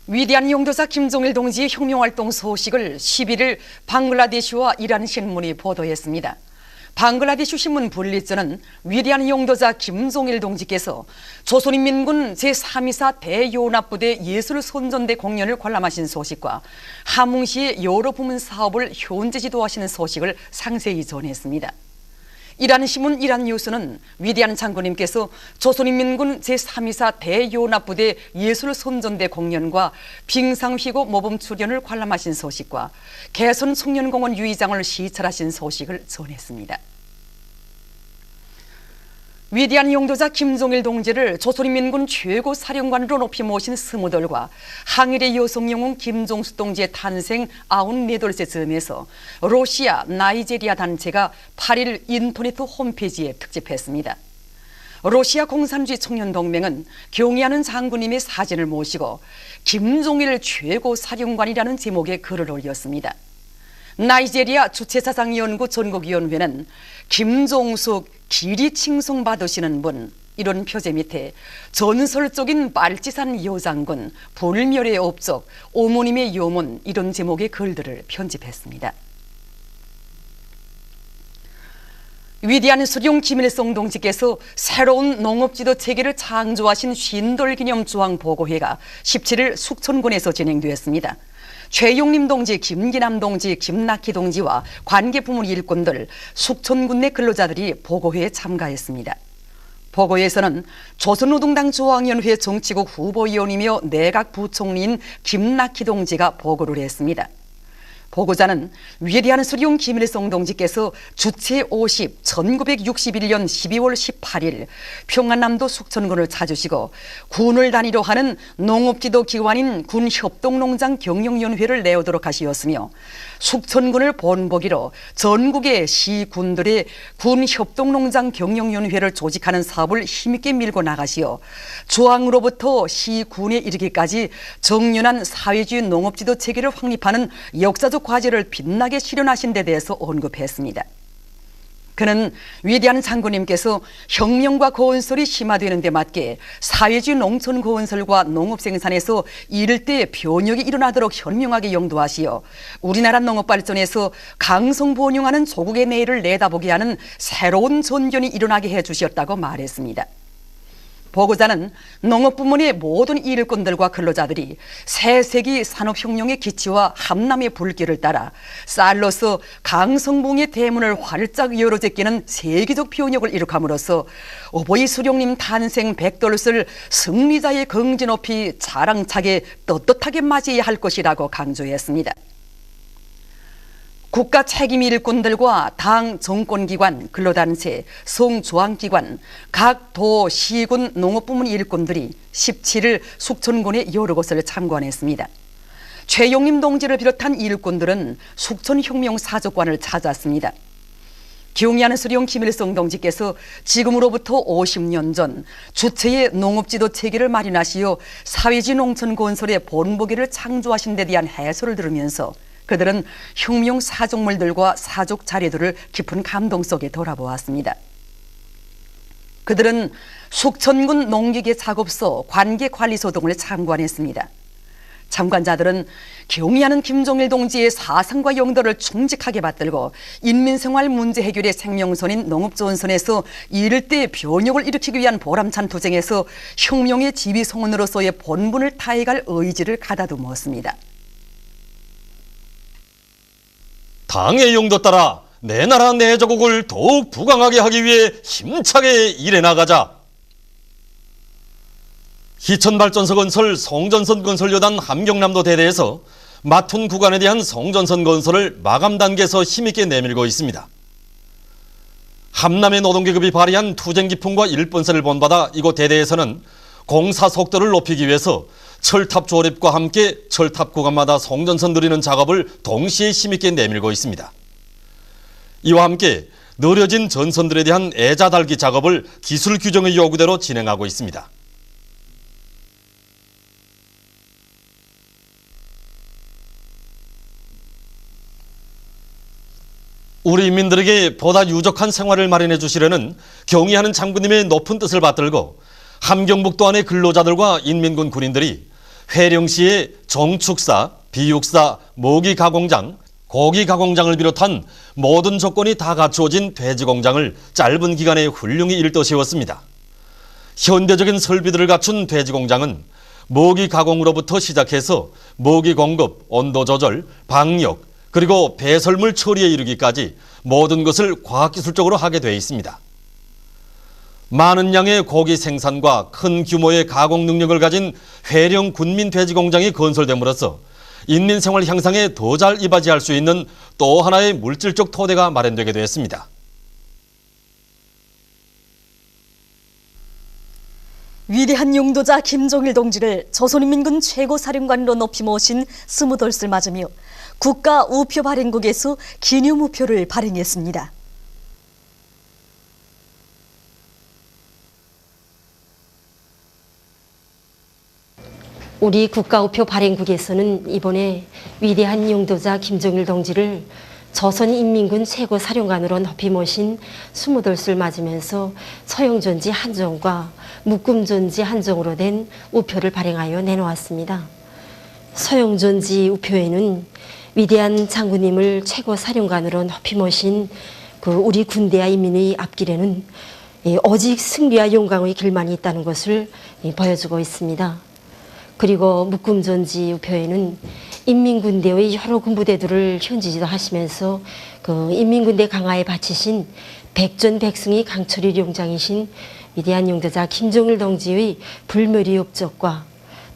위대한 용도사 김종일 동지의 혁명활동 소식을 11일 방글라데시와 이란 신문이 보도했습니다. 방글라데시 신문 불리츠는 위대한 용도자 김종일 동지께서 조선인민군 제324 대연합부대 예술손전대 공연을 관람하신 소식과 함흥시의 여러 부문 사업을 현재 지도하시는 소식을 상세히 전했습니다. 이란 신문 이란 뉴스는 위대한 장군님께서 조선인민군 제324 대연합부대 예술손전대 공연과 빙상휘고 모범 출연을 관람하신 소식과 개선 청년공원 유의장을 시찰하신 소식을 전했습니다. 위대한 용도자 김종일 동지를 조선인민군 최고 사령관으로 높이 모신 스무돌과 항일의 여성 영웅 김종숙 동지의 탄생 94돌째 즈음에서 러시아, 나이제리아 단체가 8일 인터넷 홈페이지에 특집했습니다. 러시아 공산주의 청년동맹은 경의하는 장군님의 사진을 모시고 김종일 최고 사령관이라는 제목의 글을 올렸습니다. 나이제리아 주체사상연구 전국위원회는 김종숙 길이 칭송받으시는 분, 이런 표제 밑에 전설적인 빨치산 여장군, 불멸의 업적, 어머님의 요문, 이런 제목의 글들을 편집했습니다. 위대한 수령 김일성 동지께서 새로운 농업지도 체계를 창조하신 쉰돌 기념 주황보고회가 17일 숙천군에서 진행되었습니다. 최용림 동지, 김기남 동지, 김낙희 동지와 관계부문 일꾼들, 숙천군 내 근로자들이 보고회에 참가했습니다. 보고회에서는 조선노동당 중앙위원회 정치국 후보위원이며 내각 부총리인 김낙희 동지가 보고를 했습니다. 보고자는 위대한 수령 김일성 동지께서 주체 50, 1961년 12월 18일 평안남도 숙천군을 찾으시고 군을 단위로 하는 농업지도 기관인 군협동농장 경영위원회를 내오도록 하시었으며 숙천군을 본보기로 전국의 시군들의 군협동농장 경영위원회를 조직하는 사업을 힘있게 밀고 나가시어 조항으로부터 시군에 이르기까지 정연한 사회주의 농업지도 체계를 확립하는 역사적 과제를 빛나게 실현하신 데 대해서 언급했습니다. 그는 위대한 장군님께서 혁명과 고온설이 심화되는 데 맞게 사회주의 농촌 고온설과 농업생산에서 이를 때 변혁이 일어나도록 현명하게 영도하시어 우리나라 농업 발전에서 강성번영하는 조국의 내일을 내다보게 하는 새로운 전견이 일어나게 해주셨다고 말했습니다. 보고자는 농업부문의 모든 일꾼들과 근로자들이 새세기 산업혁명의 기치와 함남의 불길을 따라 쌀로서 강성붕의 대문을 활짝 열어 제끼는 세계적 변혁을 이룩함으로써 어버이 수령님 탄생 100돌을 승리자의 긍지 높이 자랑차게 떳떳하게 맞이해야 할 것이라고 강조했습니다. 국가 책임 일꾼들과 당 정권기관, 근로단체, 성조항기관, 각 도, 시군, 농업부문 일꾼들이 17일 숙천군의 여러 곳을 참관했습니다. 최용림 동지를 비롯한 일꾼들은 숙천혁명사적관을 찾았습니다. 경의하는 수령 김일성 동지께서 지금으로부터 50년 전 주체의 농업지도 체계를 마련하시어 사회주의 농촌 건설의 본보기를 창조하신 데 대한 해설을 들으면서 그들은 혁명 사족물들과 사족 자료들을 깊은 감동 속에 돌아보았습니다. 그들은 숙천군 농기계 작업소 관계관리소 등을 참관했습니다. 참관자들은 경의하는 김종일 동지의 사상과 영도를 충직하게 받들고 인민생활 문제 해결의 생명선인 농업조언선에서 이를 때 변혁을 일으키기 위한 보람찬 투쟁에서 혁명의 지휘송원으로서의 본분을 다해갈 의지를 가다듬었습니다. 당의 용도 따라 내 나라 내 조국을 더욱 부강하게 하기 위해 힘차게 일해 나가자. 희천발전소 건설 성전선 건설여단 함경남도 대대에서 맡은 구간에 대한 성전선 건설을 마감 단계에서 힘있게 내밀고 있습니다. 함남의 노동계급이 발휘한 투쟁 기풍과 일본세를 본받아 이곳 대대에서는 공사 속도를 높이기 위해서 철탑 조립과 함께 철탑 구간마다 성전선 들이는 작업을 동시에 힘있게 내밀고 있습니다. 이와 함께 느려진 전선들에 대한 애자 달기 작업을 기술 규정의 요구대로 진행하고 있습니다. 우리 인민들에게 보다 유적한 생활을 마련해 주시려는 경의하는 장군님의 높은 뜻을 받들고 함경북도 안의 근로자들과 인민군 군인들이 회령시의 정축사, 비육사, 모기 가공장, 고기 가공장을 비롯한 모든 조건이 다 갖추어진 돼지 공장을 짧은 기간에 훌륭히 일떠 세웠습니다. 현대적인 설비들을 갖춘 돼지 공장은 모기 가공으로부터 시작해서 모기 공급, 온도 조절, 방역, 그리고 배설물 처리에 이르기까지 모든 것을 과학기술적으로 하게 되어 있습니다. 많은 양의 고기 생산과 큰 규모의 가공 능력을 가진 회령 군민 돼지 공장이 건설됨으로써 인민 생활 향상에 더 잘 이바지할 수 있는 또 하나의 물질적 토대가 마련되게 되었습니다. 위대한 용도자 김종일 동지를 조선인민군 최고사령관으로 높이 모신 20돌을 맞으며 국가 우표 발행국에서 기념우표를 발행했습니다. 우리 국가우표 발행국에서는 이번에 위대한 용도자 김종일 동지를 조선인민군 최고사령관으로 높이 모신 20돌을 맞으면서 서용존지 한종과 묶음존지 한종으로 된 우표를 발행하여 내놓았습니다. 서용존지 우표에는 위대한 장군님을 최고사령관으로 높이 모신 우리 군대와 인민의 앞길에는 오직 승리와 영광의 길만이 있다는 것을 보여주고 있습니다. 그리고 묶음존지 우표에는 인민군대의 여러 군부대들을 현지지도 하시면서 인민군대 강화에 바치신 백전백승의 강철의 용장이신 위대한 용도자 김종일 동지의 불멸의 업적과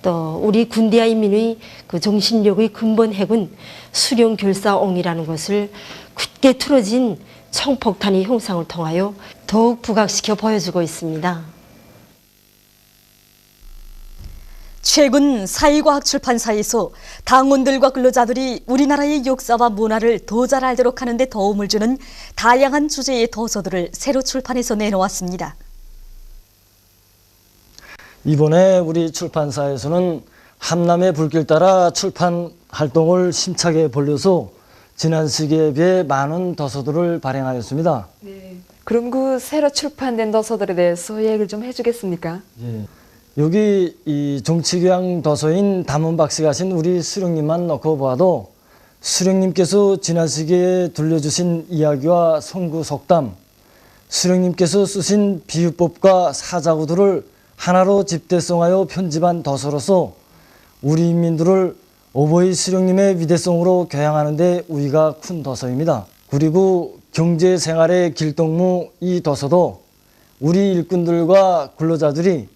또 우리 군대와 인민의 정신력의 근본 핵은 수령결사옹이라는 것을 굳게 틀어진 총폭탄의 형상을 통하여 더욱 부각시켜 보여주고 있습니다. 최근 사회과학출판사에서 당원들과 근로자들이 우리나라의 역사와 문화를 더 잘 알도록 하는 데 도움을 주는 다양한 주제의 도서들을 새로 출판해서 내놓았습니다. 이번에 우리 출판사에서는 함남의 불길 따라 출판 활동을 심차게 벌려서 지난 시기에 비해 많은 도서들을 발행하였습니다. 네. 그럼 그 새로 출판된 도서들에 대해서 얘기를 좀 해주겠습니까? 예. 여기 이 정치교양 도서인 담원박씨 하신 우리 수령님만 놓고 보아도 수령님께서 지난 시기에 들려주신 이야기와 성구 속담, 수령님께서 쓰신 비유법과 사자구들을 하나로 집대성하여 편집한 도서로서 우리 인민들을 어버이 수령님의 위대성으로 교양하는 데 우위가 큰 도서입니다. 그리고 경제생활의 길동무 이 도서도 우리 일꾼들과 근로자들이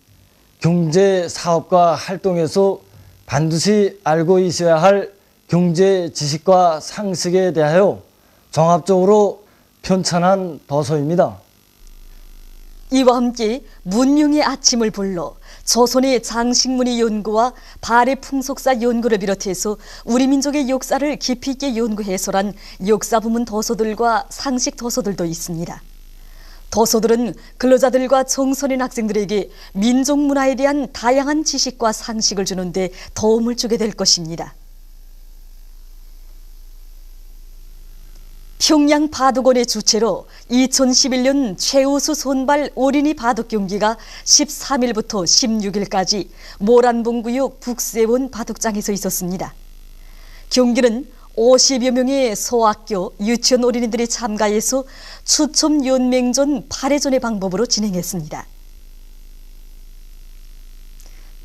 경제 사업과 활동에서 반드시 알고 있어야 할 경제 지식과 상식에 대하여 종합적으로 편찬한 도서입니다. 이와 함께 문명의 아침을 불러 조선의 장식문의 연구와 발해 풍속사 연구를 비롯해서 우리 민족의 역사를 깊이 있게 연구해설한 역사 부문 도서들과 상식 도서들도 있습니다. 도서들은 근로자들과 청소년 학생들에게 민족 문화에 대한 다양한 지식과 상식을 주는 데 도움을 주게 될 것입니다. 평양 바둑원의 주최로 2011년 최우수 손발 어린이 바둑 경기가 13일부터 16일까지 모란봉구역 북세원 바둑장에서 있었습니다. 경기는 50여 명의 소학교, 유치원 어린이들이 참가해서 추첨 연맹전 8회전의 방법으로 진행했습니다.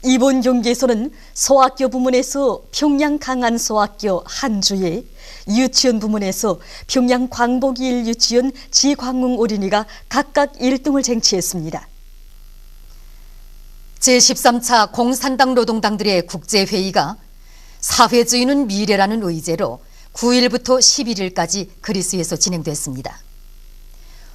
이번 경기에서는 소학교 부문에서 평양 강안소학교 한주에, 유치원 부문에서 평양 광복이일 유치원 지광웅 어린이가 각각 1등을 쟁취했습니다. 제13차 공산당 노동당들의 국제회의가 사회주의는 미래라는 의제로 9일부터 11일까지 그리스에서 진행됐습니다.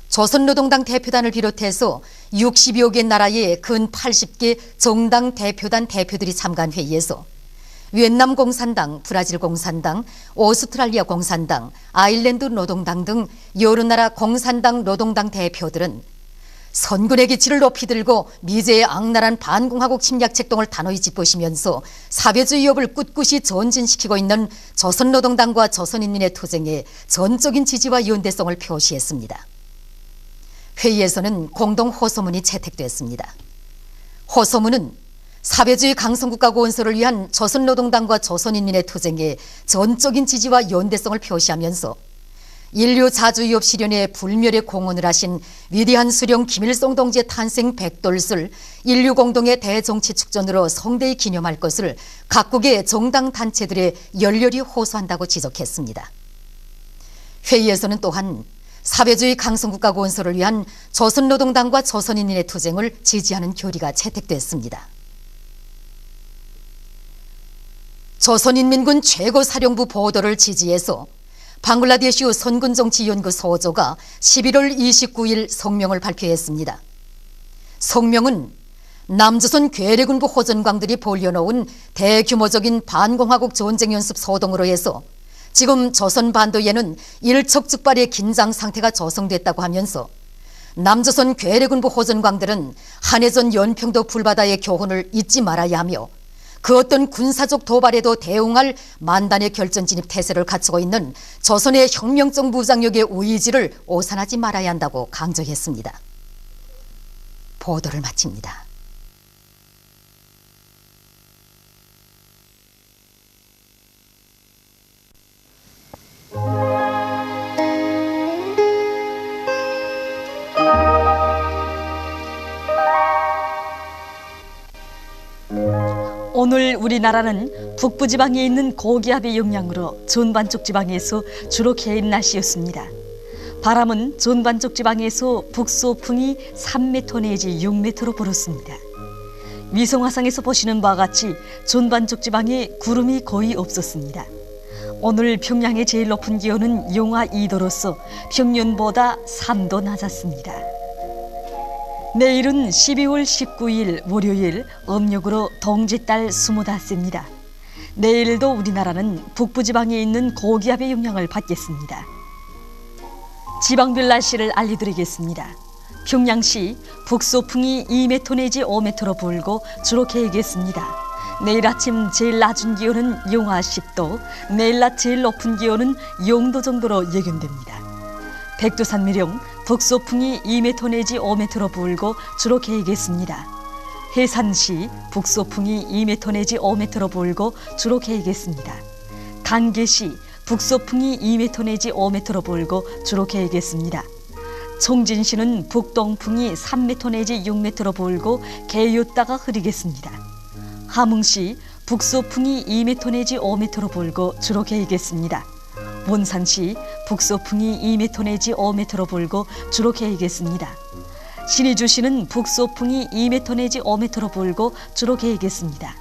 조선노동당 대표단을 비롯해서 60여 개 나라의 근 80개 정당 대표단 대표들이 참가한 회의에서 위엔남 공산당, 브라질 공산당, 오스트랄리아 공산당, 아일랜드 노동당 등 여러 나라 공산당 노동당 대표들은 선군의 기치를 높이 들고 미제의 악랄한 반공화국 침략 책동을 단호히 짚으시면서 사회주의 위협을 꿋꿋이 전진시키고 있는 조선노동당과 조선인민의 투쟁에 전적인 지지와 연대성을 표시했습니다. 회의에서는 공동 호소문이 채택됐습니다. 호소문은 사회주의 강성국가 건설을 위한 조선노동당과 조선인민의 투쟁에 전적인 지지와 연대성을 표시하면서 인류 자주유업 실현에 불멸의 공헌을 하신 위대한 수령 김일성 동지의 탄생 100돌을 인류 공동의 대정치 축전으로 성대히 기념할 것을 각국의 정당 단체들에 열렬히 호소한다고 지적했습니다. 회의에서는 또한 사회주의 강성국가 건설을 위한 조선노동당과 조선인민의 투쟁을 지지하는 결의가 채택됐습니다. 조선인민군 최고사령부 보도를 지지해서 방글라데시 선군정치연구 소조가 11월 29일 성명을 발표했습니다. 성명은 남조선 괴뢰군부 호전광들이 벌여놓은 대규모적인 반공화국 전쟁연습 소동으로 해서 지금 조선 반도에는 일촉즉발의 긴장 상태가 조성됐다고 하면서 남조선 괴뢰군부 호전광들은 한해전 연평도 불바다의 교훈을 잊지 말아야 하며 그 어떤 군사적 도발에도 대응할 만단의 결전 진입 태세를 갖추고 있는 조선의 혁명적 무장력의 의지를 오산하지 말아야 한다고 강조했습니다. 보도를 마칩니다. 오늘 우리나라는 북부지방에 있는 고기압의 영향으로 전반쪽 지방에서 주로 개인 날씨였습니다. 바람은 전반쪽 지방에서 북소풍이 3m 내지 6m로 불었습니다. 위성화상에서 보시는 바와 같이 전반쪽 지방에 구름이 거의 없었습니다. 오늘 평양의 제일 높은 기온은 영하 2도로서 평년보다 3도 낮았습니다. 내일은 12월 19일 월요일 음력으로 동짓달 25세입니다. 내일도 우리나라는 북부지방에 있는 고기압의 영향을 받겠습니다. 지방별 날씨를 알려드리겠습니다. 평양시 북소풍이 2m 내지 5m로 불고 주로 개겠습니다. 내일 아침 제일 낮은 기온은 영하 10도, 내일 낮 제일 높은 기온은 0도 정도로 예견됩니다. 백두산 미령 북소풍이 2m 내지 5m로 불고 주로 개겠습니다. 해산시 북소풍이 2m 내지 5m로 불고 주로 개겠습니다. 단계시 북소풍이 2m 내지 5m로 불고 주로 개겠습니다. 청진시는 북동풍이 3m 내지 6m로 불고 개였다가 흐리겠습니다. 함흥시 북소풍이 2m 내지 5m로 불고 주로 개겠습니다. 원산시 북소풍이 2m 내지 5m로 불고 주로 개겠습니다. 신의주시는 북소풍이 2m 내지 5m로 불고 주로 개겠습니다.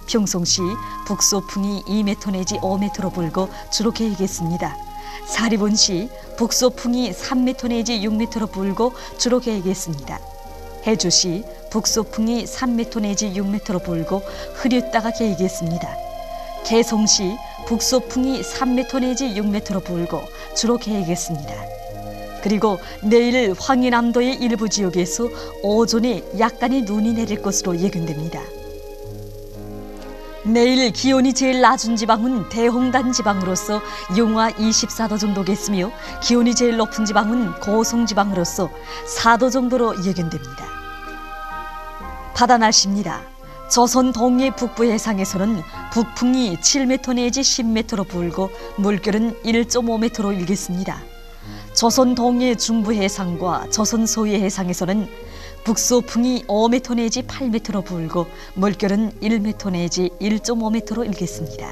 평송시 북소풍이 2m 내지 5m로 불고 주로 개겠습니다. 사리본시 북소풍이 3m 내지 6m로 불고 주로 개겠습니다. 해주시 북소풍이 3m 내지 6m로 불고 흐렸다가 개겠습니다. 개성시 북소풍이 3m 내지 6m로 불고 주로 개겠습니다. 그리고 내일 황해남도의 일부 지역에서 오전에 약간의 눈이 내릴 것으로 예견됩니다. 내일 기온이 제일 낮은 지방은 대홍단 지방으로서 영하 24도 정도겠으며 기온이 제일 높은 지방은 고성 지방으로서 4도 정도로 예견됩니다. 바다 날씨입니다. 조선 동해 북부 해상에서는 북풍이 7m 내지 10m로 불고 물결은 1.5m로 일겠습니다. 조선 동해 중부 해상과 조선 서해 해상에서는 북소풍이 5m 내지 8m로 불고 물결은 1m 내지 1.5m로 일겠습니다.